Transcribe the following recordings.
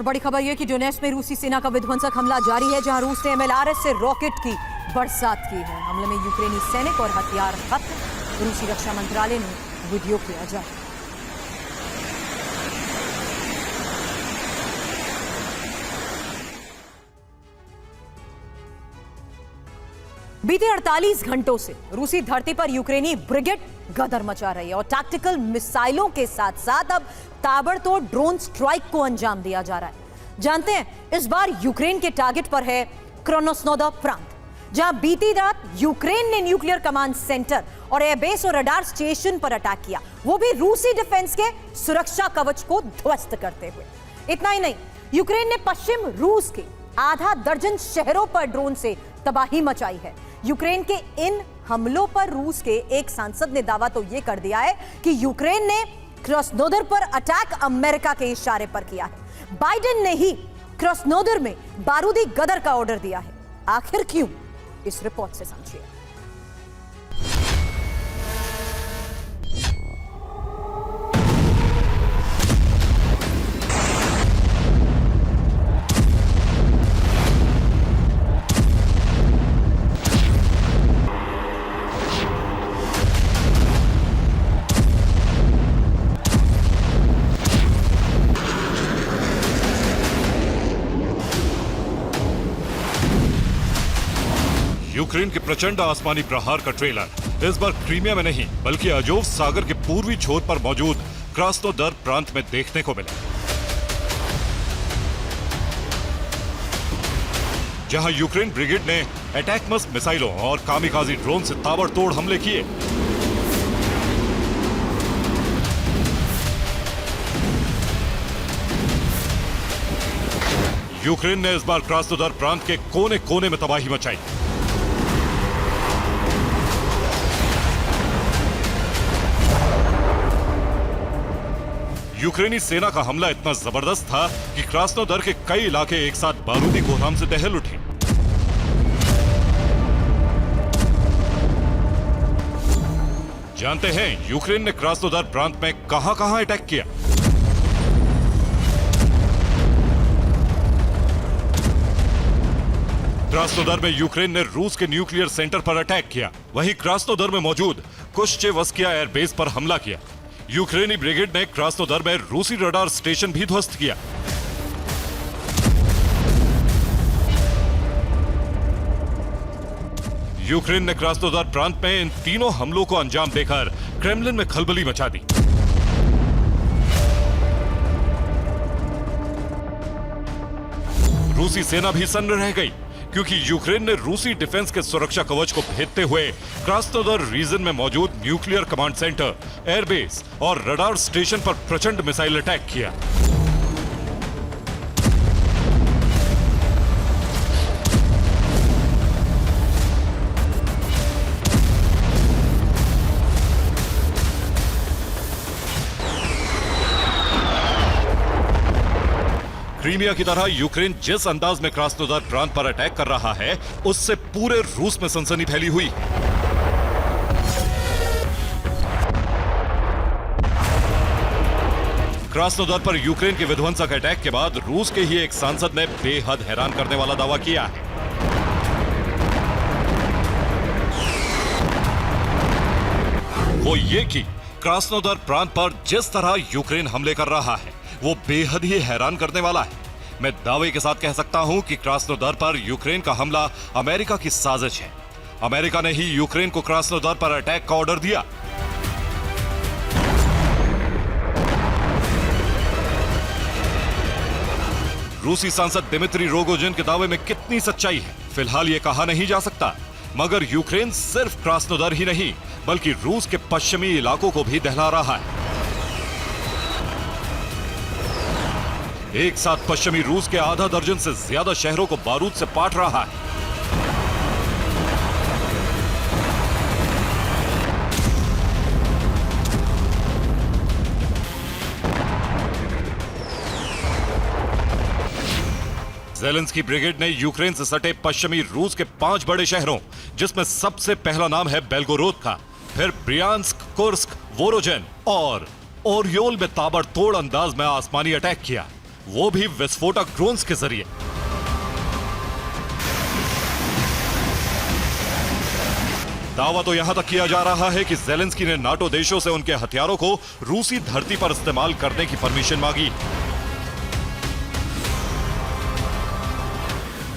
और बड़ी खबर यह कि डोनेट्स्क में रूसी सेना का विध्वंसक हमला जारी है, जहां रूस ने MLRS से रॉकेट की बरसात की है। हमले में यूक्रेनी सैनिक और हथियार खत्म। रूसी रक्षा मंत्रालय ने वीडियो किया जारी। बीते 48 घंटों से रूसी धरती पर यूक्रेनी ब्रिगेड गदर मचा रही है और टैक्टिकल मिसाइलों के साथ साथ अब ताबड़तोड़ ड्रोन स्ट्राइक को अंजाम दिया जा रहा है। जानते हैं, इस बार यूक्रेन के टारगेट पर है क्रास्नोदर प्रांत, जहां बीती रात यूक्रेन ने न्यूक्लियर कमांड सेंटर और एयरबेस और रडार स्टेशन पर अटैक किया, वो भी रूसी डिफेंस के सुरक्षा कवच को ध्वस्त करते हुए। इतना ही नहीं, यूक्रेन ने पश्चिम रूस के आधा दर्जन शहरों पर ड्रोन से तबाही मचाई है। यूक्रेन के इन हमलों पर रूस के एक सांसद ने दावा तो यह कर दिया है कि यूक्रेन ने क्रास्नोदर पर अटैक अमेरिका के इशारे पर किया है। बाइडेन ने ही क्रास्नोदर में बारूदी गदर का ऑर्डर दिया है। आखिर क्यों, इस रिपोर्ट से समझिए। यूक्रेन के प्रचंड आसमानी प्रहार का ट्रेलर इस बार क्रीमिया में नहीं बल्कि अजोव सागर के पूर्वी छोर पर मौजूद क्रास्नोदर प्रांत में देखने को मिला, जहां यूक्रेन ब्रिगेड ने अटैकमस मिसाइलों और कामिकाजी ड्रोन से ताबड़तोड़ हमले किए। यूक्रेन ने इस बार क्रास्नोदर प्रांत के कोने कोने में तबाही मचाई। यूक्रेनी सेना का हमला इतना जबरदस्त था कि क्रास्नोदर के कई इलाके एक साथ बारूदी कोहराम से दहल उठे। जानते हैं यूक्रेन ने क्रास्नोदर प्रांत में कहां-कहां अटैक किया। क्रास्नोदर में यूक्रेन ने रूस के न्यूक्लियर सेंटर पर अटैक किया। वहीं क्रास्नोदर में मौजूद कुश्चेवस्किया एयरबेस पर हमला किया। यूक्रेनी ब्रिगेड ने क्रास्नोदर में रूसी रडार स्टेशन भी ध्वस्त किया। यूक्रेन ने क्रास्नोदर प्रांत में इन तीनों हमलों को अंजाम देकर क्रेमलिन में खलबली मचा दी। रूसी सेना भी सन्न रह गई, क्योंकि यूक्रेन ने रूसी डिफेंस के सुरक्षा कवच को भेदते हुए क्रास्नोदर रीजन में मौजूद न्यूक्लियर कमांड सेंटर, एयरबेस और रडार स्टेशन पर प्रचंड मिसाइल अटैक किया। क्रीमिया की तरह यूक्रेन जिस अंदाज में क्रास्नोदर प्रांत पर अटैक कर रहा है, उससे पूरे रूस में सनसनी फैली हुई। क्रास्नोदर पर यूक्रेन के विध्वंसक अटैक के बाद रूस के ही एक सांसद ने बेहद हैरान करने वाला दावा किया है। वो ये कि क्रास्नोदर प्रांत पर जिस तरह यूक्रेन हमले कर रहा है, वो बेहद ही हैरान करने वाला है। मैं दावे के साथ कह सकता हूं कि क्रास्नोदर पर यूक्रेन का हमला अमेरिका की साजिश है। अमेरिका ने ही यूक्रेन को क्रास्नोदर पर अटैक का ऑर्डर दिया। रूसी सांसद दिमित्री रोगोजिन के दावे में कितनी सच्चाई है, फिलहाल ये कहा नहीं जा सकता, मगर यूक्रेन सिर्फ क्रास्नोदर ही नहीं बल्कि रूस के पश्चिमी इलाकों को भी दहला रहा है। एक साथ पश्चिमी रूस के आधा दर्जन से ज्यादा शहरों को बारूद से पाट रहा है। ज़ेलेंस्की ब्रिगेड ने यूक्रेन से सटे पश्चिमी रूस के 5 बड़े शहरों, जिसमें सबसे पहला नाम है बेल्गोरोद का, फिर ब्रियांस्क, कुर्स्क, वोरोजन और ओरियोल में ताबड़तोड़ अंदाज में आसमानी अटैक किया। वो भी विस्फोटक ड्रोन्स के जरिए। दावा तो यहां तक किया जा रहा है कि ज़ेलेंस्की ने नाटो देशों से उनके हथियारों को रूसी धरती पर इस्तेमाल करने की परमिशन मांगी।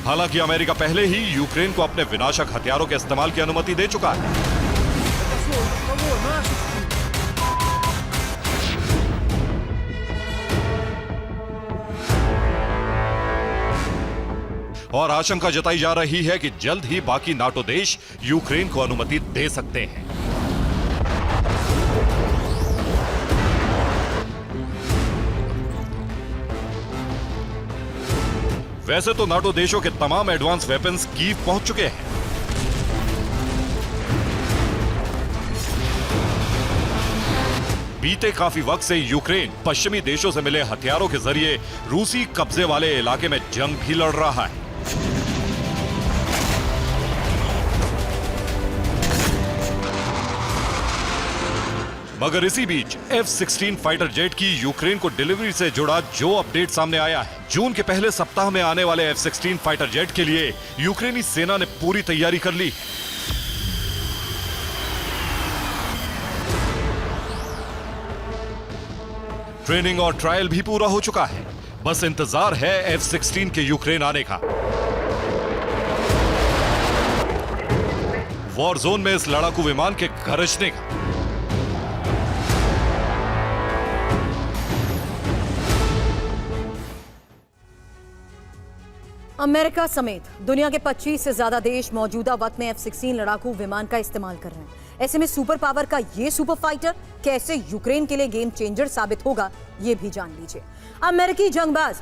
हालांकि अमेरिका पहले ही यूक्रेन को अपने विनाशक हथियारों के इस्तेमाल की अनुमति दे चुका है। और आशंका जताई जा रही है कि जल्द ही बाकी नाटो देश यूक्रेन को अनुमति दे सकते हैं। वैसे तो नाटो देशों के तमाम एडवांस वेपन्स कीव पहुंच चुके हैं। बीते काफी वक्त से यूक्रेन पश्चिमी देशों से मिले हथियारों के जरिए रूसी कब्जे वाले इलाके में जंग भी लड़ रहा है। मगर इसी बीच F-16 फाइटर जेट की यूक्रेन को डिलीवरी से जुड़ा जो अपडेट सामने आया है, जून के पहले सप्ताह में आने वाले F-16 फाइटर जेट के लिए यूक्रेनी सेना ने पूरी तैयारी कर ली। ट्रेनिंग और ट्रायल भी पूरा हो चुका है, बस इंतजार है F-16 के यूक्रेन आने का। वॉर जोन में इस लड़ाकू विमान के गरजने का। अमेरिका समेत दुनिया के 25 से ज्यादा देश मौजूदा वक्त में F-16 लड़ाकू विमान का इस्तेमाल कर रहे हैं। ऐसे में सुपर पावर का ये सुपर फाइटर कैसे यूक्रेन के लिए गेम चेंजर साबित होगा, ये भी जान लीजिए। अमेरिकी जंगबाज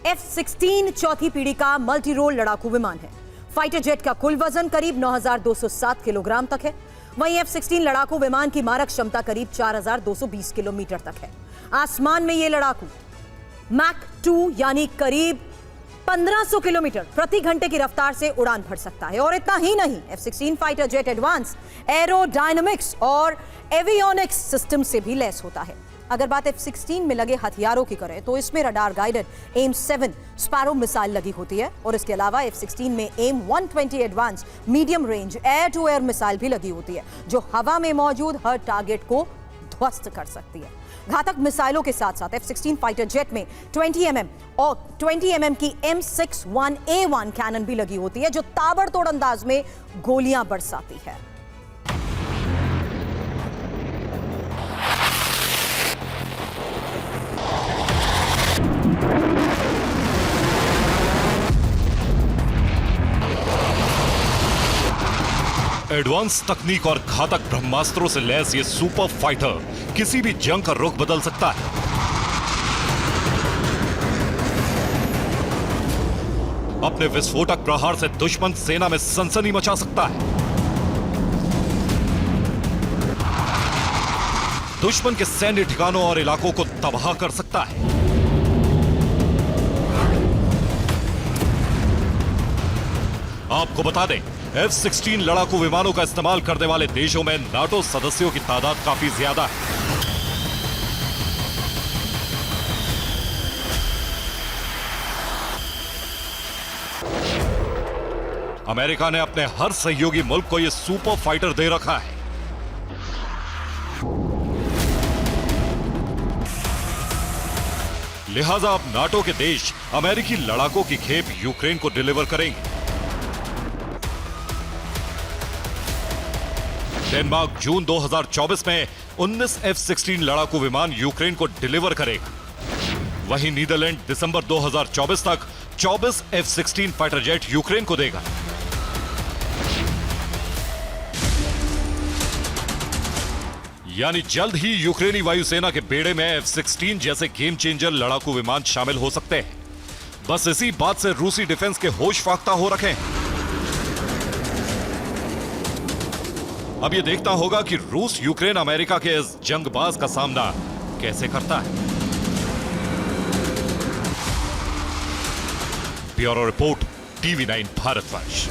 F-16 चौथी पीढ़ी का मल्टी रोल लड़ाकू विमान है। फाइटर जेट का कुल वजन करीब 9,207 किलोग्राम तक है। वहीं F-16 लड़ाकू विमान की मारक क्षमता करीब 4,220 किलोमीटर तक है। आसमान में ये लड़ाकू मैक 2 यानी करीब 1500 किलोमीटर प्रति घंटे की रफ्तार से उड़ान भर सकता है। और इतना ही नहीं, F-16 fighter jet advance aerodynamics और एवियोनिक्स सिस्टम से भी लैस होता है। अगर बात F-16 में लगे हथियारों की करें तो इसमें radar guided AIM-7 sparrow missile लगी होती है और इसके अलावा F-16 में AIM-120 advance medium range air to air missile भी लगी होती है, जो हवा में मौजूद हर टारगेट को ध्वस्त कर सकती है। घातक मिसाइलों के साथ साथ F-16 फाइटर जेट में 20 mm और 20 mm की M61A1 कैनन भी लगी होती है, जो ताबड़तोड़ अंदाज में गोलियां बरसाती है। एडवांस तकनीक और घातक ब्रह्मास्त्रों से लैस ये सुपर फाइटर किसी भी जंग का रुख बदल सकता है। अपने विस्फोटक प्रहार से दुश्मन सेना में सनसनी मचा सकता है। दुश्मन के सैन्य ठिकानों और इलाकों को तबाह कर सकता है। आपको बता दें, F-16 लड़ाकू विमानों का इस्तेमाल करने वाले देशों में नाटो सदस्यों की तादाद काफी ज्यादा है। अमेरिका ने अपने हर सहयोगी मुल्क को यह सुपर फाइटर दे रखा है। लिहाजा अब नाटो के देश अमेरिकी लड़ाकों की खेप यूक्रेन को डिलीवर करेंगे। डेनमार्क जून 2024 में 19 F-16 लड़ाकू विमान यूक्रेन को डिलीवर करेगा। वहीं नीदरलैंड दिसंबर 2024 तक 24 F-16 फाइटर जेट यूक्रेन को देगा। यानी जल्द ही यूक्रेनी वायुसेना के बेड़े में F-16 जैसे गेम चेंजर लड़ाकू विमान शामिल हो सकते हैं। बस इसी बात से रूसी डिफेंस के होश फाख्ता हो रखे हैं। अब यह देखना होगा कि रूस यूक्रेन अमेरिका के इस जंगबाज का सामना कैसे करता है। Bureau report, TV9 Bharatvarsh.